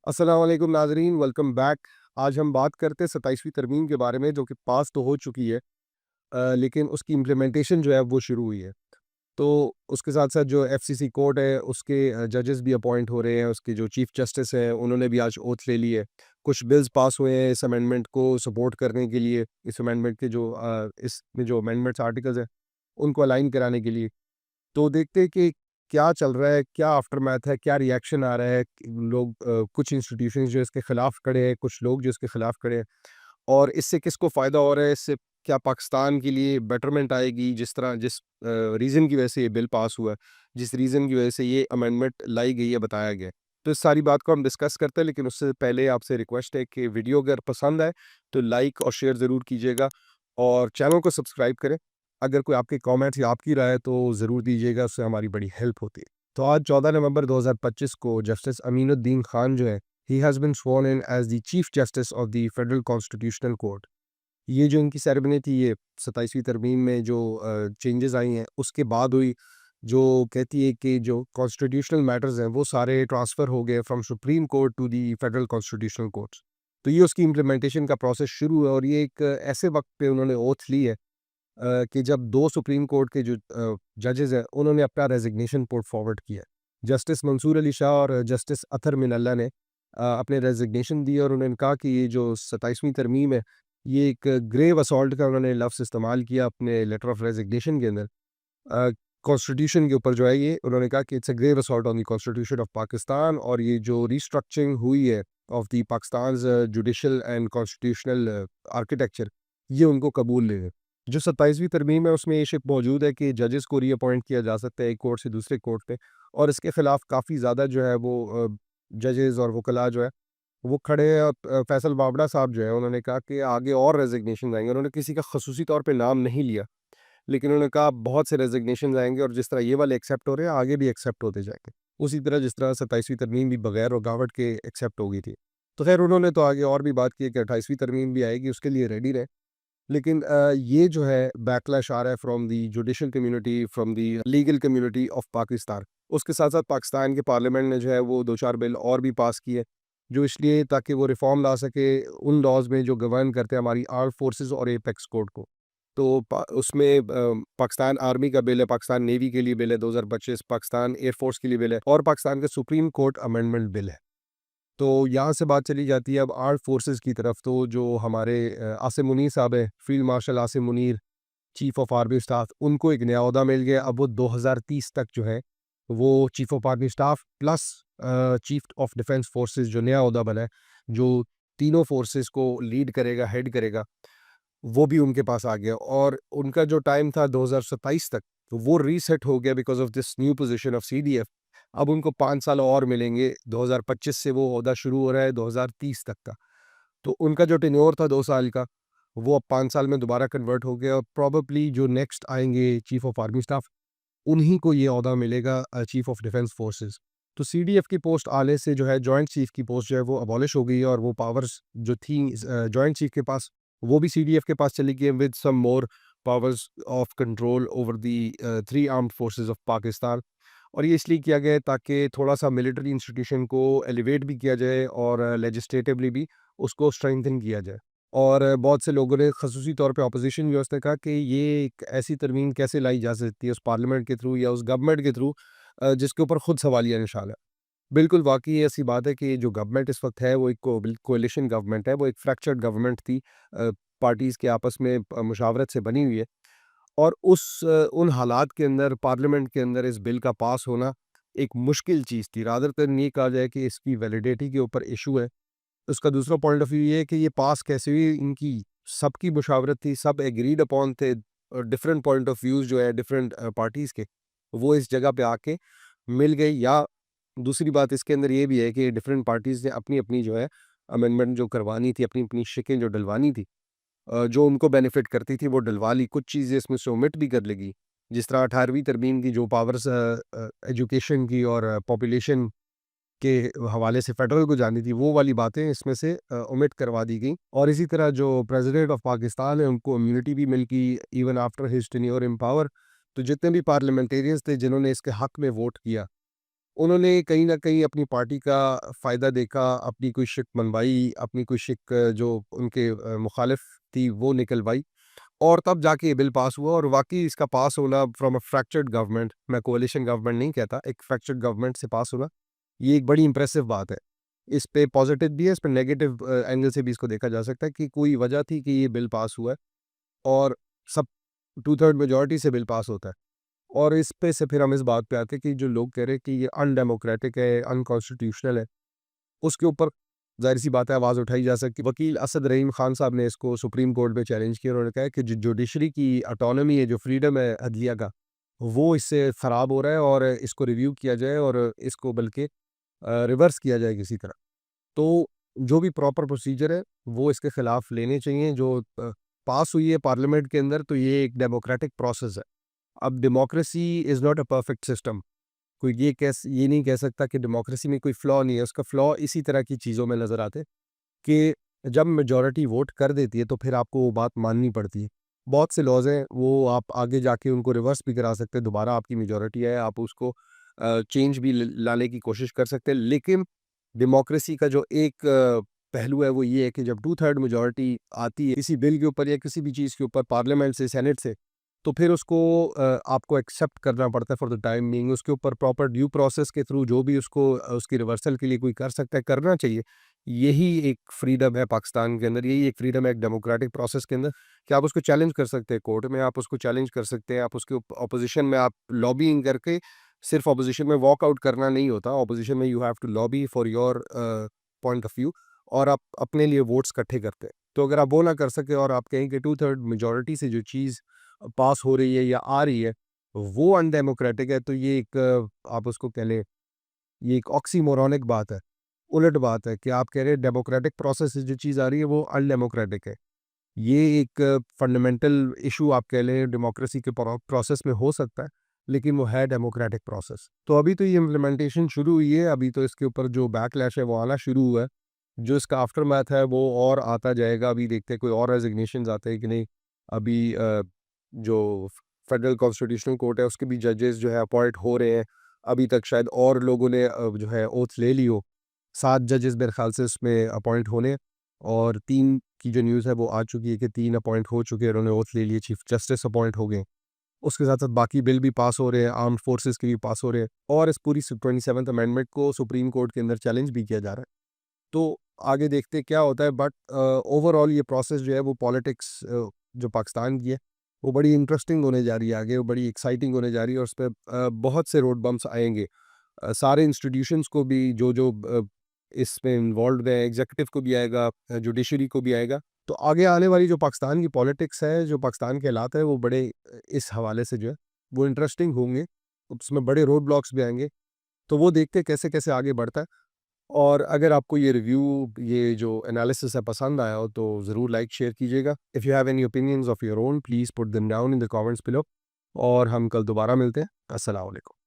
अस्सलाम वालेकुम नाज़रीन, वेलकम बैक। आज हम बात करते हैं 27वीं तरमीम के बारे में, जो कि पास तो हो चुकी है, लेकिन उसकी इम्प्लीमेंटेशन जो है वो शुरू हुई है। तो उसके साथ-साथ जो एफसीसी कोर्ट है उसके जजेस भी अपॉइंट हो रहे हैं, उसके जो चीफ जस्टिस हैं उन्होंने भी आज ओथ ले ली है। कुछ बिल्स पास हुए हैं इस अमेंडमेंट को सपोर्ट करने के लिए, इस अमेंडमेंट के जो इसमें जो अमेंडमेंट्स आर्टिकल्स हैं उनको अलाइन कराने के लिए। तो देखते हैं कि क्या चल रहा है, क्या आफ्टरमैथ है, क्या रिएक्शन आ रहा है। लोग कुछ इंस्टीट्यूशंस जो इसके खिलाफ खड़े हैं, कुछ लोग जो इसके खिलाफ खड़े हैं, और इससे किसको फ़ायदा हो रहा है, इससे क्या पाकिस्तान के लिए बेटरमेंट आएगी। जिस रीज़न की वजह से ये बिल पास हुआ है, जिस रीज़न की वजह से ये अमेंडमेंट लाई गई है, बताया गया है। तो इस सारी बात को हम डिस्कस करते हैं, लेकिन उससे पहले आपसे रिक्वेस्ट है कि वीडियो अगर पसंद आए तो लाइक और शेयर ज़रूर कीजिएगा और चैनल को सब्सक्राइब करें। अगर कोई आपके कमेंट्स या आपकी राय है तो ज़रूर दीजिएगा, उससे हमारी बड़ी हेल्प होती है। तो आज 14 नवंबर 2025 को जस्टिस अमीनुद्दीन खान जो है, he has been sworn in as the chief justice of the federal constitutional court. ये जो इनकी सेरेमनी थी, ये 27वीं तरमीम में जो चेंजेस आई हैं उसके बाद हुई, जो कहती है कि जो कॉन्स्टिट्यूशनल मैटर्स हैं वो सारे ट्रांसफ़र हो गए from supreme court to the federal constitutional courts. तो ये उसकी इम्प्लीमेंटेशन का प्रोसेस शुरू है, और ये एक ऐसे वक्त पे उन्होंने ओथ ली है कि जब 2 सुप्रीम कोर्ट के जो जजेस हैं उन्होंने अपना रेज़िग्नेशन पुट फॉरवर्ड किया है। जस्टिस मंसूर अली शाह और जस्टिस अतहर मिनल्ला ने अपने रेज़िग्नेशन दिए, और उन्होंने कहा कि ये जो 27वीं तरमीम है, ये एक ग्रेव असॉल्ट का उन्होंने लफ्ज़ इस्तेमाल किया अपने लेटर ऑफ रेज़िग्नेशन के अंदर। अ, कॉन्स्टिट्यूशन के ऊपर जो है, ये उन्होंने कहा कि it's a grave assault on the constitution of Pakistan, और ये जो रिस्ट्रक्चरिंग हुई है of the Pakistan's judicial and constitutional architecture, ये उनको कबूल नहीं है। जो 27वीं तरमीम है उसमें ये शिप मौजूद है कि जजेस को रीअपॉइंट किया जा सकता है एक कोर्ट से दूसरे कोर्ट पे, और इसके खिलाफ काफ़ी ज़्यादा जो है वो जजेस और वकला जो है वो खड़े हैं। फैसल बावड़ा साहब जो है उन्होंने कहा कि आगे और रेजिग्नेशन आएंगे। उन्होंने किसी का खसूसी तौर पे नाम नहीं लिया, लेकिन उन्होंने कहा बहुत से रेजिग्नेशन आएंगे, और जिस तरह ये वाले एक्सेप्ट हो रहे हैं आगे भी एक्सेप्ट होते जाएंगे, उसी तरह जिस तरह 27वीं तरमीम भी बगैर रुकावट के एक्सेप्ट हो गई थी। तो खैर उन्होंने तो आगे और भी बात की है कि 28वीं तरमीम भी आएगी, उसके लिए रेडी रहे। लेकिन ये जो है बैकलैश आ रहा है from the judicial community, from the legal community of Pakistan. उसके साथ-साथ पाकिस्तान के पार्लियामेंट ने जो है वो 2-4 बिल और भी पास किए, जो इसलिए ताकि वो रिफ़ॉर्म ला सके उन लॉज़ में जो गवर्न करते हैं हमारी आर्म्ड फोर्सेस और एपेक्स कोड को। तो उसमें पाकिस्तान आर्मी का बिल है, पाकिस्तान नेवी के लिए बिल है 2025, पाकिस्तान एयर फोर्स के लिए बिल है, और पाकिस्तान का सुप्रीम कोर्ट अमेंडमेंट बिल है। तो यहाँ से बात चली जाती है अब आर्म्ड फोर्सेस की तरफ। तो जो हमारे आसिम मुनीर साहब हैं, field marshal Asim Munir, chief of army staff, उनको एक नया ओहदा मिल गया। अब वो 2030 तक जो है वो chief of army staff plus chief of defence forces जो नया ओहदा बना है, जो तीनों फोर्सेस को लीड करेगा, हेड करेगा, वो भी उनके पास आ गया। और उनका जो टाइम था 2027 तक, तो वो रीसेट हो गया because of this new position of CDF. अब उनको 5 साल और मिलेंगे, 2025 से वो ओहदा शुरू हो रहा है 2030 तक का। तो उनका जो टेन्योर था 2 साल का, वो अब 5 साल में दोबारा कन्वर्ट हो गया, और प्रोबेबली जो नेक्स्ट आएँगे चीफ ऑफ आर्मी स्टाफ, उन्हीं को ये ओहदा मिलेगा, चीफ ऑफ डिफेंस फोर्सेस। तो सीडीएफ की पोस्ट आने से जो है जॉइंट चीफ की पोस्ट जो है वो अबॉलिश हो गई है, और वो पावर्स जो थी जॉइंट चीफ के पास, वो भी सीडीएफ के पास चली गई with some more powers of control over the 3 armed forces of Pakistan. और ये इसलिए किया गया है ताकि थोड़ा-सा मिलिट्री इंस्टीट्यूशन को एलिवेट भी किया जाए, और लेजिस्लेटिवली भी उसको स्ट्रेंथन किया जाए। और बहुत से लोगों ने ख़ुसूसी तौर पे ऑपोज़िशन भी उसने कहा कि ये एक ऐसी तरमीम कैसे लाई जा सकती है उस पार्लियामेंट के थ्रू या उस गवर्नमेंट के थ्रू, जिसके ऊपर खुद सवालिया निशान है। बिल्कुल वाक़ई ऐसी बात है कि जो गवर्नमेंट इस वक्त है वो एक कोalition गवर्नमेंट है, वो एक फ्रैक्चर्ड गवर्नमेंट थी, पार्टीज़ के आपस में मुशावरत से बनी हुई है। और उन हालात के अंदर पार्लियामेंट के अंदर इस बिल का पास होना एक मुश्किल चीज़ थी। रादर देन ये कहा जाए कि इसकी वैलिडिटी के ऊपर इशू है। उसका दूसरा पॉइंट ऑफ व्यू ये है कि ये पास कैसे हुई, इनकी सबकी मुशावरत थी, सब एग्रीड अपॉन थे, डिफरेंट पॉइंट ऑफ व्यूज़ जो है डिफरेंट पार्टीज़ के, वो इस जगह पे आके मिल गए। या दूसरी बात इसके अंदर ये भी है कि डिफरेंट पार्टीज़ ने अपनी-अपनी जो है अमेंडमेंट जो करवानी थी, अपनी-अपनी शिकें जो डलवानी थी, जो उनको बेनिफिट करती थी वो डलवा ली, कुछ चीज़ें इसमें से ओमिट भी कर लगी। जिस तरह 18वीं तरमीम की जो पावर्स एजुकेशन की और पॉपुलेशन के हवाले से फेडरल को जानी थी, वो वाली बातें इसमें से ओमिट करवा दी गई। और इसी तरह जो प्रेसिडेंट ऑफ पाकिस्तान है उनको इम्यूनिटी भी मिल गई इवन आफ्टर हिज टेन्योर इन पावर। तो जितने भी पार्लियामेंटेरियंस थे जिन्होंने इसके हक में वोट किया, उन्होंने कहीं न कहीं अपनी पार्टी का फ़ायदा देखा, अपनी कोई शिक मनवाई, अपनी कोई शिक जो उनके मुखालिफ थी वो निकलवाई और तब जाके ये बिल पास हुआ और वाक़ई इसका पास होना फ्रॉम अ फ्रैक्चर्ड गवर्नमेंट, मैं कोalition गवर्नमेंट नहीं कहता, एक फ्रैक्चर्ड गवर्नमेंट से पास होना, ये एक बड़ी इम्प्रेसिव बात है। इस पे पॉज़िटिव भी है, इस पे नेगेटिव एंगल से भी इसको देखा जा सकता है कि कोई वजह थी कि ये बिल पास हुआ है और सब 2/3 मेजॉरिटी से बिल पास होता है। और इस पे से फिर हम इस बात पे आते हैं कि जो लोग कह रहे हैं कि ये अनडेमोक्रेटिक है, अनकॉन्स्टिट्यूशनल है, उसके ऊपर ज़ाहिर-सी बात है आवाज़ उठाई जा सकती है। वकील असद रहीम खान साहब ने इसको सुप्रीम कोर्ट में चैलेंज किया। उन्होंने कहा है कि जो जुडिशरी की ऑटोनॉमी है, जो फ्रीडम है अदलिया का, वो इससे ख़राब हो रहा है और इसको रिव्यू किया जाए और इसको बल्कि रिवर्स किया जाए किसी तरह। तो जो भी प्रॉपर प्रोसीजर है, वो इसके खिलाफ लेने चाहिए। जो पास हुई है पार्लियामेंट के अंदर, तो ये एक डेमोक्रेटिक प्रोसेस है। अब democracy is not a perfect system. कोई ये नहीं कह सकता कि डेमोक्रेसी में कोई फ्लॉ नहीं है। उसका फ्लॉ इसी तरह की चीज़ों में नज़र आते हैं कि जब मेजॉरिटी वोट कर देती है, तो फिर आपको वो बात माननी पड़ती है। बहुत से लॉज़ हैं, वो आप आगे जाके उनको रिवर्स भी करा सकते हैं। दोबारा आपकी मेजॉरिटी है, आप उसको चेंज भी ल लाने की कोशिश कर सकते हैं। लेकिन डेमोक्रेसी का जो एक पहलू है, वो ये है कि जब 2/3 मेजॉरिटी आती है किसी बिल के ऊपर या किसी भी चीज़ के ऊपर पार्लियामेंट से, सेनेट से, तो फिर उसको आपको एक्सेप्ट करना पड़ता है फॉर द टाइम बीइंग। उसके ऊपर प्रॉपर ड्यू प्रोसेस के थ्रू जो भी उसको उसकी रिवर्सल के लिए कोई कर सकता है, करना चाहिए। यही एक फ्रीडम है पाकिस्तान के अंदर, यही एक फ्रीडम है एक डेमोक्रेटिक प्रोसेस के अंदर कि आप उसको चैलेंज कर सकते हैं कोर्ट में, आप उसको चैलेंज कर सकते हैं, आप उसके ऑपोजिशन में आप लॉबिंग करके, सिर्फ ऑपोजिशन में वॉकआउट करना नहीं होता। ऑपोजिशन में you have to lobby for your point of view और आप अपने लिए वोट्स इकट्ठे करते हैं। तो अगर आप वो ना कर सके और आप कहें कि 2/3 मेजॉरिटी से जो चीज़ पास हो रही है या आ रही है, वो अनडेमोक्रेटिक है, तो ये एक आप उसको कह लें, ये एक ऑक्सीमोरॉनिक बात है। उलट बात है कि आप कह रहे हैं डेमोक्रेटिक प्रोसेस से जो चीज़ आ रही है वो अनडेमोक्रेटिक है। ये एक फंडामेंटल इश्यू आप कह लें डेमोक्रेसी के प्रोसेस में हो सकता है, लेकिन वो है डेमोक्रेटिक प्रोसेस। तो अभी तो ये इम्प्लीमेंटेशन शुरू हुई है, अभी तो इसके ऊपर जो बैकलैश है वो आना शुरू हुआ है। जो इसका आफ्टरमैथ है वो और आता जाएगा, अभी देखते हैं कोई और रेज़िग्नेशंस आते हैं कि नहीं। अभी जो फेडरल कॉन्स्टिट्यूशनल कोर्ट है उसके भी जजेस जो है अपॉइंट हो रहे हैं। अभी तक शायद और लोगों ने जो है ओथ ले ली हो। 7 जजेस मेरे ख़्याल से इसमें अपॉइंट होने हैं और 3 की जो न्यूज़ है वो आ चुकी है कि 3 अपॉइंट हो चुके हैं, उन्होंने ओथ ले लिए, चीफ जस्टिस अपॉइंट हो गए। उसके साथ-साथ बाकी बिल भी पास हो रहे हैं, आर्म्ड फोर्सेस के भी पास हो रहे हैं और इस पूरी 27th अमेंडमेंट को सुप्रीम कोर्ट के अंदर चैलेंज भी किया जा रहा है। तो आगे देखते हैं क्या होता है, बट ओवरऑल ये प्रोसेस जो है वो पॉलिटिक्स जो पाकिस्तान की है, वो बड़ी इंटरेस्टिंग होने जा रही है आगे, वो बड़ी एक्साइटिंग होने जा रही है और उसपे बहुत से रोड बम्प्स आएँगे। सारे इंस्टीट्यूशंस को भी जो इसमें इन्वॉल्व्ड हैं, एग्ज़ीक्यूटिव को भी आएगा, जुडिशरी को भी आएगा। तो आगे आने वाली जो पाकिस्तान की पॉलिटिक्स है, जो पाकिस्तान के हालात हैं, वो बड़े इस हवाले से जो है, वो इंटरेस्टिंग होंगे। उसमें बड़े रोड ब्लॉक्स भी आएँगे। तो वो देखते हैं कैसे-कैसे आगे बढ़ता है। और अगर आपको ये रिव्यू, ये जो एनालिसिस है पसंद आया हो, तो ज़रूर लाइक शेयर कीजिएगा। If you have any opinions of your own, please put them down in the comments below और हम कल दोबारा मिलते हैं। अस्सलाम वालेकुम।